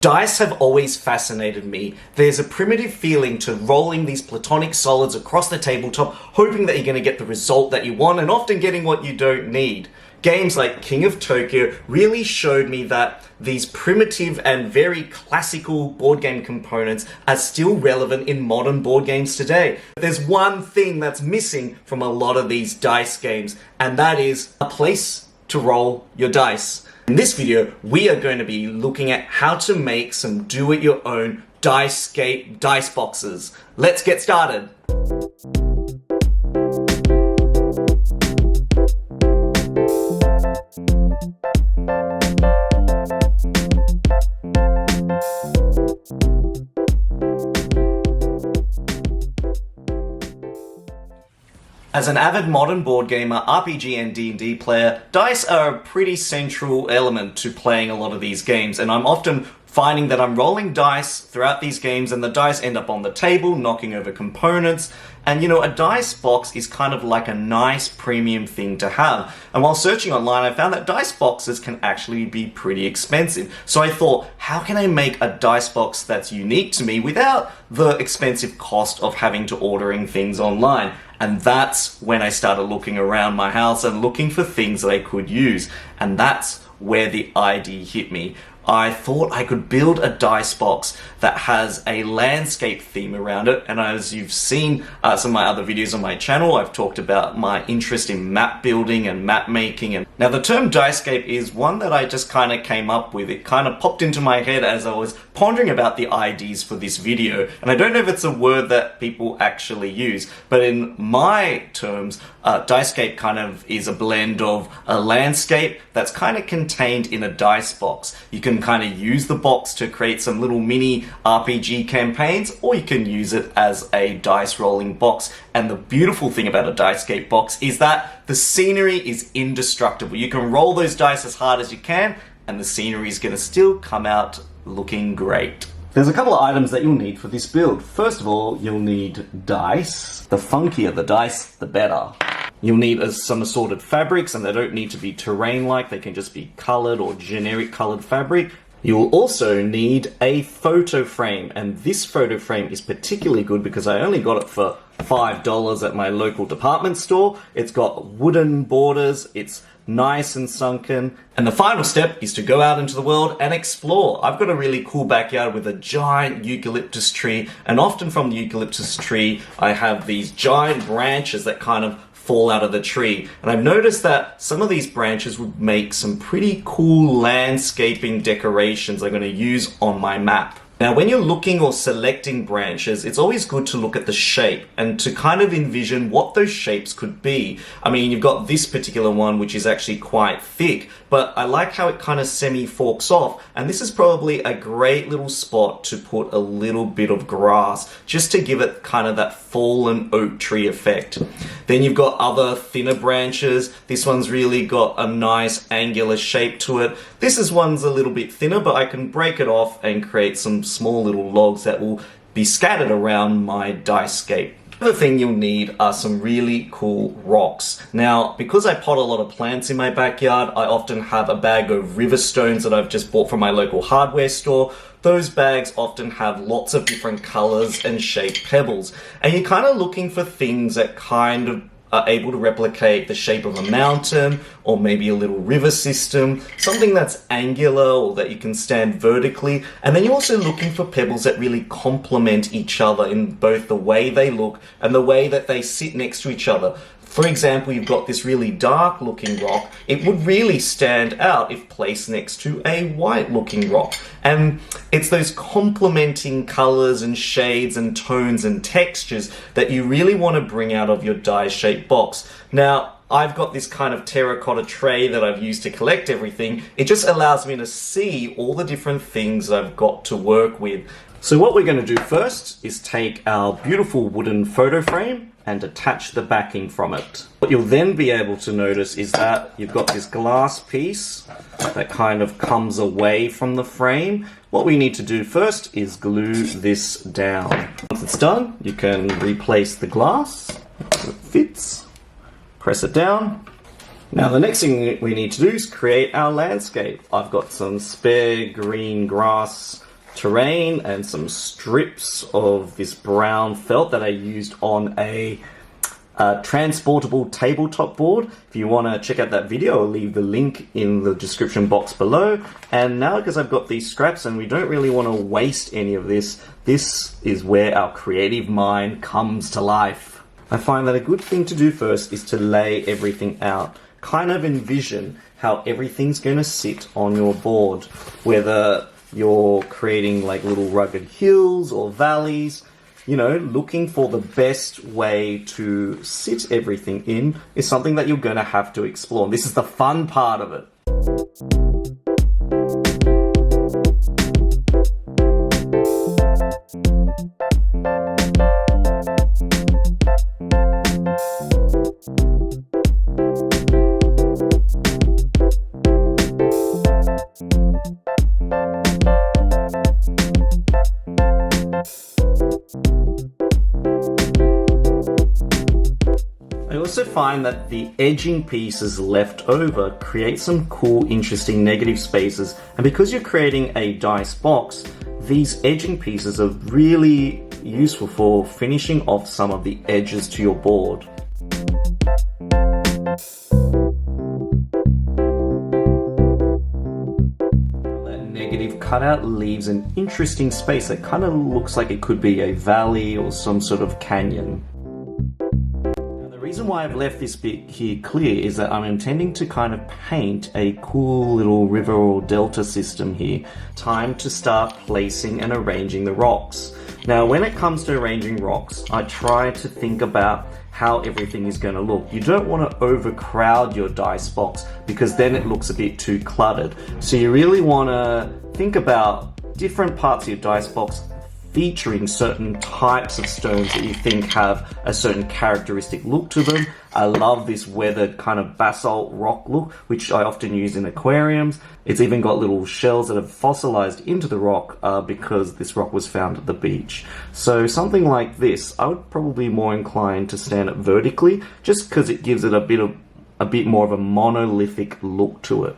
Dice have always fascinated me. There's a primitive feeling to rolling these platonic solids across the tabletop, hoping that you're going to get the result that you want and often getting what you don't need. Games like King of Tokyo really showed me that these primitive and very classical board game components are still relevant in modern board games today. There's one thing that's missing from a lot of these dice games, and that is a place to roll your dice. In this video, we are going to be looking at how to make some do-it-your-own Dice Scape dice boxes. Let's get started. As an avid modern board gamer, RPG and D&D player, dice are a pretty central element to playing a lot of these games, and I'm often finding that I'm rolling dice throughout these games and the dice end up on the table, knocking over components, and a dice box is kind of like a nice premium thing to have. And while searching online, I found that dice boxes can actually be pretty expensive. So I thought, how can I make a dice box that's unique to me without the expensive cost of having to ordering things online? And that's when I started looking around my house and looking for things that I could use. And that's where the idea hit me. I thought I could build a dice box that has a landscape theme around it, and as you've seen some of my other videos on my channel, I've talked about my interest in map building and map making. And now the term Dice Scape is one that I just kind of came up with. It kind of popped into my head as I was pondering about the ideas for this video, and I don't know if it's a word that people actually use, but in my terms, Dice Scape kind of is a blend of a landscape that's kind of contained in a dice box. You can kind of use the box to create some little mini RPG campaigns, or you can use it as a dice rolling box. And the beautiful thing about a Dice Scape box is that the scenery is indestructible. You can roll those dice as hard as you can, and the scenery is going to still come out looking great. There's a couple of items that you'll need for this build. First of all, you'll need dice. The funkier the dice, the better. You'll need some assorted fabrics, and they don't need to be terrain-like. They can just be colored or generic colored fabric. You'll also need a photo frame, and this photo frame is particularly good because I only got it for $5 at my local department store. It's got wooden borders, it's nice and sunken. And the final step is to go out into the world and explore. I've got a really cool backyard with a giant eucalyptus tree, and often from the eucalyptus tree I have these giant branches that kind of fall out of the tree. And I've noticed that some of these branches would make some pretty cool landscaping decorations I'm going to use on my map. Now, when you're looking or selecting branches, it's always good to look at the shape and to kind of envision what those shapes could be. I mean, you've got this particular one, which is actually quite thick, but I like how it kind of semi-forks off. And this is probably a great little spot to put a little bit of grass, just to give it kind of that fallen oak tree effect. Then you've got other thinner branches. This one's really got a nice angular shape to it. This one's a little bit thinner, but I can break it off and create some small little logs that will be scattered around my Dice Scape. The other thing you'll need are some really cool rocks. Now, because I pot a lot of plants in my backyard, I often have a bag of river stones that I've just bought from my local hardware store. Those bags often have lots of different colors and shaped pebbles, and you're kind of looking for things that kind of are able to replicate the shape of a mountain or maybe a little river system, something that's angular or that you can stand vertically. And then you're also looking for pebbles that really complement each other in both the way they look and the way that they sit next to each other. For example, you've got this really dark looking rock. It would really stand out if placed next to a white looking rock. And it's those complementing colors and shades and tones and textures that you really want to bring out of your dice shaped box. Now, I've got this kind of terracotta tray that I've used to collect everything. It just allows me to see all the different things I've got to work with. So what we're going to do first is take our beautiful wooden photo frame and attach the backing from it. What you'll then be able to notice is that you've got this glass piece that kind of comes away from the frame. What we need to do first is glue this down. Once it's done, you can replace the glass so it fits, press it down. Now the next thing we need to do is create our landscape. I've got some spare green grass terrain and some strips of this brown felt that I used on a transportable tabletop board. If you want to check out that video, I'll leave the link in the description box below. And now, because I've got these scraps and we don't really want to waste any of this, this is where our creative mind comes to life. I find that a good thing to do first is to lay everything out. Kind of envision how everything's going to sit on your board, whether you're creating like little rugged hills or valleys. You know, looking for the best way to sit everything in is something that you're going to have to explore. This is the fun part of it. I also find that the edging pieces left over create some cool, interesting negative spaces. And because you're creating a dice box, these edging pieces are really useful for finishing off some of the edges to your board. That negative cutout leaves an interesting space that kind of looks like it could be a valley or some sort of canyon. The reason why I've left this bit here clear is that I'm intending to kind of paint a cool little river or delta system here. Time to start placing and arranging the rocks. Now, when it comes to arranging rocks, I try to think about how everything is going to look. You don't want to overcrowd your dice box because then it looks a bit too cluttered. So you really want to think about different parts of your dice box featuring certain types of stones that you think have a certain characteristic look to them. I love this weathered kind of basalt rock look, which I often use in aquariums. It's even got little shells that have fossilized into the rock because this rock was found at the beach. So something like this, I would probably be more inclined to stand it vertically, just because it gives it a bit more of a monolithic look to it.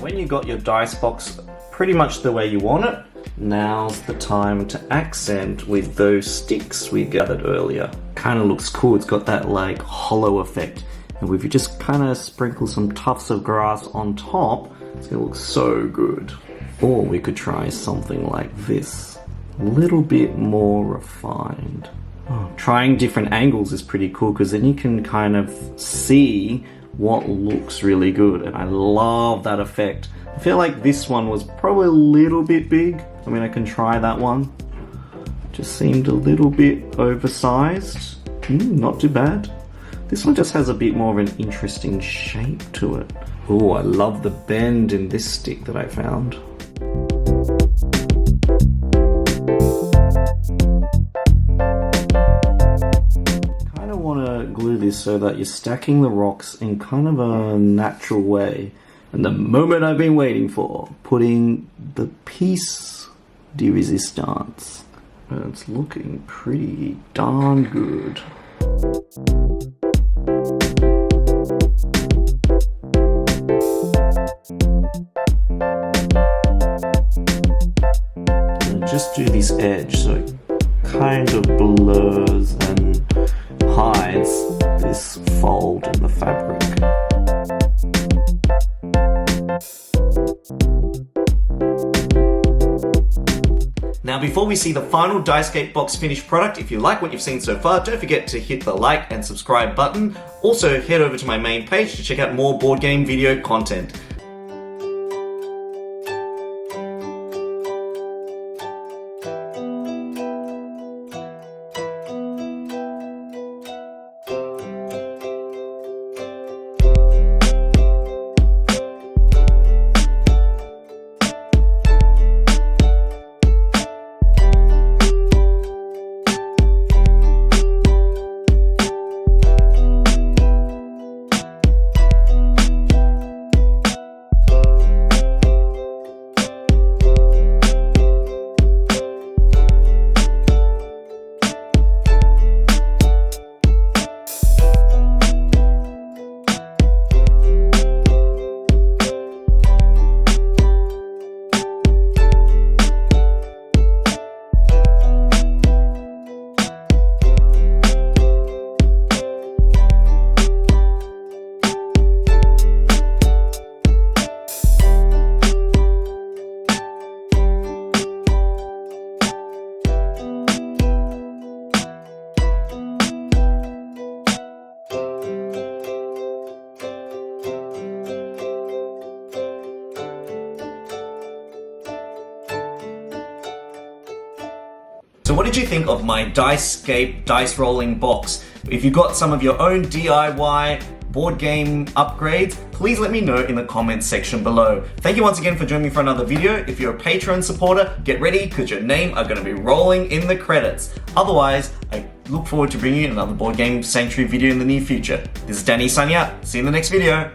When you got your dice box pretty much the way you want it, now's the time to accent with those sticks we gathered earlier. Kind of looks cool, it's got that like hollow effect. And if you just kind of sprinkle some tufts of grass on top, it's gonna look so good. Or we could try something like this, a little bit more refined. Trying different angles is pretty cool because then you can kind of see what looks really good, and I love that effect. I feel like this one was probably a little bit big. I mean, I can try that one. Just seemed a little bit oversized. Not too bad. This one just has a bit more of an interesting shape to it. Oh, I love the bend in this stick that I found. Glue this so that you're stacking the rocks in kind of a natural way. And the moment I've been waiting for, putting the piece de resistance. It's looking pretty darn good. And just do this edge so it kind of blurs and hides this fold in the fabric. Now, before we see the final Dice Scape box finished product, if you like what you've seen so far, don't forget to hit the like and subscribe button. Also, head over to my main page to check out more board game video content. what did you think of my Dice Scape dice rolling box? If you got some of your own DIY board game upgrades, please let me know in the comments section below. Thank you once again for joining me for another video. If you're a Patreon supporter, get ready because your name are going to be rolling in the credits. Otherwise, I look forward to bringing you another Board Game Sanctuary video in the near future. This is Danny signing out. See you in the next video.